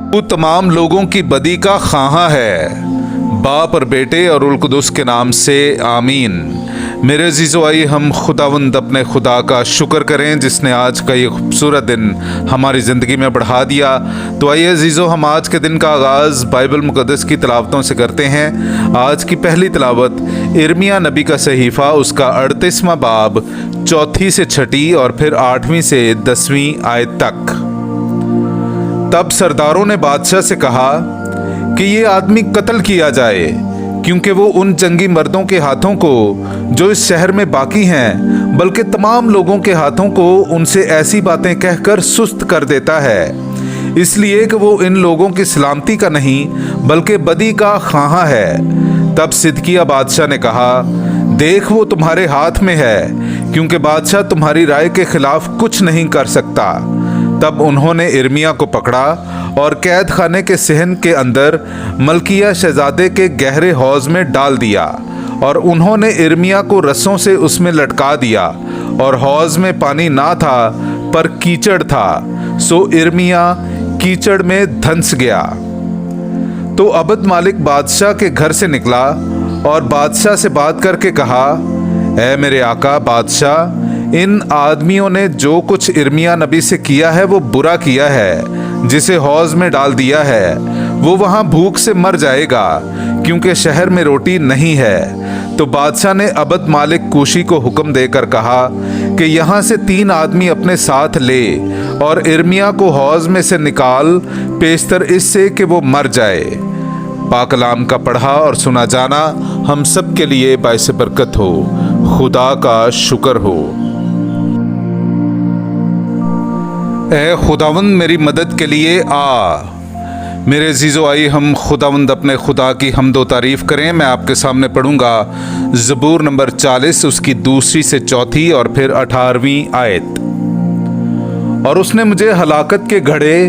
वो तमाम लोगों की बदी का ख़्वाहां है। बाप और बेटे और उल कुदस के नाम से आमीन। मेरे अजीज़ो, आइए हम खुदावंद अपने खुदा का शुक्र करें जिसने आज का ये खूबसूरत दिन हमारी ज़िंदगी में बढ़ा दिया। तो आइए अजीज़ो, हम आज के दिन का आगाज़ बाइबल मुक़द्दस की तिलावतों से करते हैं। आज की पहली तिलावत यिर्मयाह नबी का सहीफ़ा, उसका 38वां बाब 4 से 6 और फिर 8 से 10 आयत तक। तब सरदारों ने बादशाह से कहा कि ये आदमी कत्ल किया जाए, क्योंकि वो उन जंगी मर्दों के हाथों को जो इस शहर में बाकी हैं, बल्कि तमाम लोगों के हाथों को उनसे ऐसी बातें कहकर सुस्त कर देता है, इसलिए कि वो इन लोगों की सलामती का नहीं बल्कि बदी का ख़्वाहां है। तब सिदकिय्याह बादशाह ने कहा, देख वो तुम्हारे हाथ में है, क्योंकि बादशाह तुम्हारी राय के खिलाफ कुछ नहीं कर सकता। तब उन्होंने यिर्मयाह को पकड़ा और कैद खाने के सहन के अंदर मलकिया शहजादे के गहरे हौज में डाल दिया, और उन्होंने यिर्मयाह को रस्सों से उसमें लटका दिया, और हौज में पानी ना था पर कीचड़ था, सो यिर्मयाह कीचड़ में धंस गया। तो अबद मालिक बादशाह के घर से निकला और बादशाह से बात करके कहा, ऐ मेरे आका बादशाह, इन आदमियों ने जो कुछ यिर्मयाह नबी से किया है वो बुरा किया है, जिसे हौज में डाल दिया है। वो वहाँ भूख से मर जाएगा, क्योंकि शहर में रोटी नहीं है। तो बादशाह ने अबद मालिक कूशी को हुक्म देकर कहा कि यहाँ से 3 आदमी अपने साथ ले और यिर्मयाह को हौज में से निकाल, पेशतर इससे कि वो मर जाए। पाक कलाम का पढ़ा और सुना जाना हम सब के लिए बाइस बरकत हो। खुदा का शुक्र हो। ए खुदावंद, मेरी मदद के लिए आ। मेरे अजीज़ो, आइए हम खुदावंद अपने खुदा की हम्दो तारीफ़ करें। मैं आपके सामने पढ़ूंगा ज़बूर नंबर 40, उसकी 2 से 4 और फिर 18वीं आयत। और उसने मुझे हलाकत के घड़े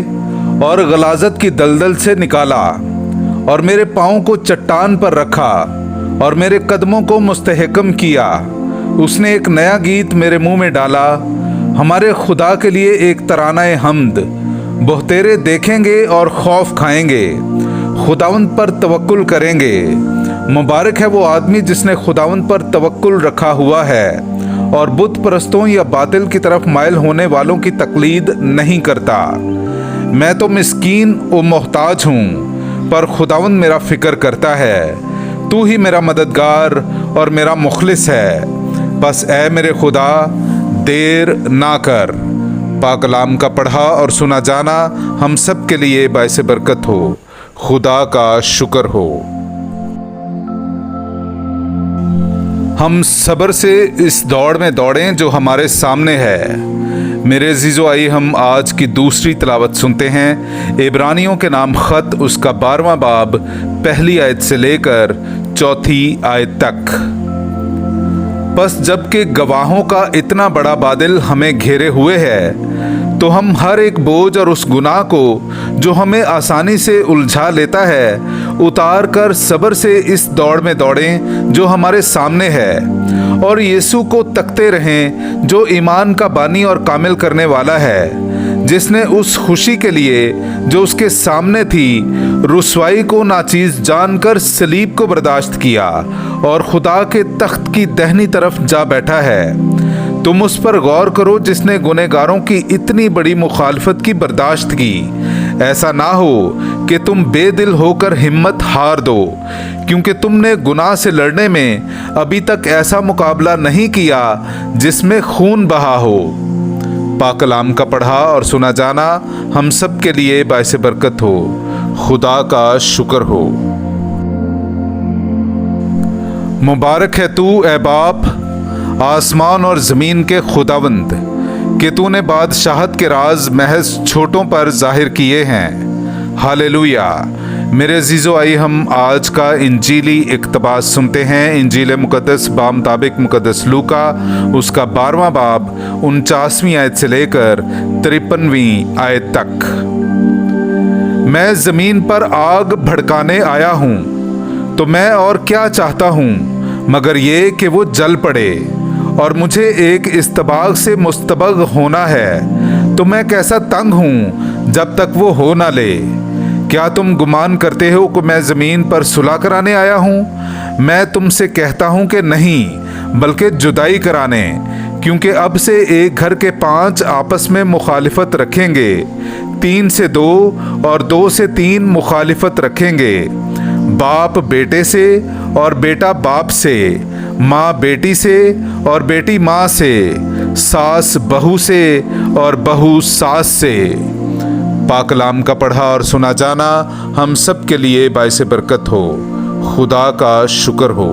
और गलाजत की दलदल से निकाला, और मेरे पाँव को चट्टान पर रखा, और मेरे कदमों को मुस्तहकम किया। उसने एक नया गीत मेरे मुंह में डाला, हमारे खुदा के लिए एक तराना-ए हम्द। बहुतेरे देखेंगे और खौफ खाएंगे, खुदावंद पर तवक्कुल करेंगे। मुबारक है वो आदमी जिसने खुदावंद पर तवक्कुल रखा हुआ है और बुत परस्तों या बातिल की तरफ माइल होने वालों की तकलीद नहीं करता। मैं तो मिस्कीन व मोहताज हूँ, पर खुदावंद मेरा फिक्र करता है। तू ही मेरा मददगार और मेरा मुखलिस है, बस ऐ मेरे खुदा देर ना कर। पाक कलाम का पढ़ा और सुना जाना हम सब के लिए बाइस बरकत हो। खुदा का शुक्र हो। हम सब्र से इस दौड़ में दौड़ें जो हमारे सामने है। मेरे अजीज़ो, आइए हम आज की दूसरी तिलावत सुनते हैं। इब्रानियों के नाम ख़त, उसका 12वां बाब 1 आयत से लेकर 4 आयत तक। बस जबकि गवाहों का इतना बड़ा बादल हमें घेरे हुए है, तो हम हर एक बोझ और उस गुनाह को जो हमें आसानी से उलझा लेता है उतार कर सब्र से इस दौड़ में दौड़ें जो हमारे सामने है, और यीशु को तकते रहें जो ईमान का बानी और कामिल करने वाला है, जिसने उस खुशी के लिए जो उसके सामने थी रुसवाई को नाचीज जानकर सलीब को बर्दाश्त किया और खुदा के तख्त की दाहिनी तरफ जा बैठा है। तुम उस पर गौर करो जिसने गुनहगारों की इतनी बड़ी मुखालफत की बर्दाश्त की। ऐसा ना हो कि तुम बेदिल होकर हिम्मत हार दो, क्योंकि तुमने गुनाह से लड़ने में अभी तक ऐसा मुकाबला नहीं किया जिसमें खून बहा हो। पाक कलाम का पढ़ा और सुना जाना हम सब के लिए बाइस बरकत हो। खुदा का शुक्र हो। मुबारक है तू ए बाप, आसमान और ज़मीन के खुदावंद, कि तूने बादशाहत के राज महज छोटों पर जाहिर किए हैं। हालेलुया। मेरे अजीज़ो, आइए हम आज का इंजीली इक़्तिबास सुनते हैं। इंजील मुक़द्दस बामुताबिक मुक़द्दस लूका, उसका 12वां बाब 49वीं आयत से लेकर 53वीं आयत तक। मैं ज़मीन पर आग भड़काने आया हूँ, तो मैं और क्या चाहता हूँ मगर ये कि वो जल पड़े, और मुझे एक इस्तबाग से मुस्तबग होना है, तो मैं कैसा तंग हूँ जब तक वो हो ना ले। کیا تم گمان کرتے ہو کہ میں زمین پر صلح کرانے آیا ہوں؟ میں تم سے کہتا ہوں کہ نہیں، بلکہ جدائی کرانے، کیونکہ اب سے ایک گھر کے 5 آپس میں مخالفت رکھیں گے، 3 سے 2 اور 2 سے 3 مخالفت رکھیں گے، باپ بیٹے سے اور بیٹا باپ سے، ماں بیٹی سے اور بیٹی ماں سے، ساس بہو سے اور بہو ساس سے۔ پاک کلام کا پڑھا اور سنا جانا ہم سب کے لیے باعث برکت ہو۔ خدا کا شکر ہو۔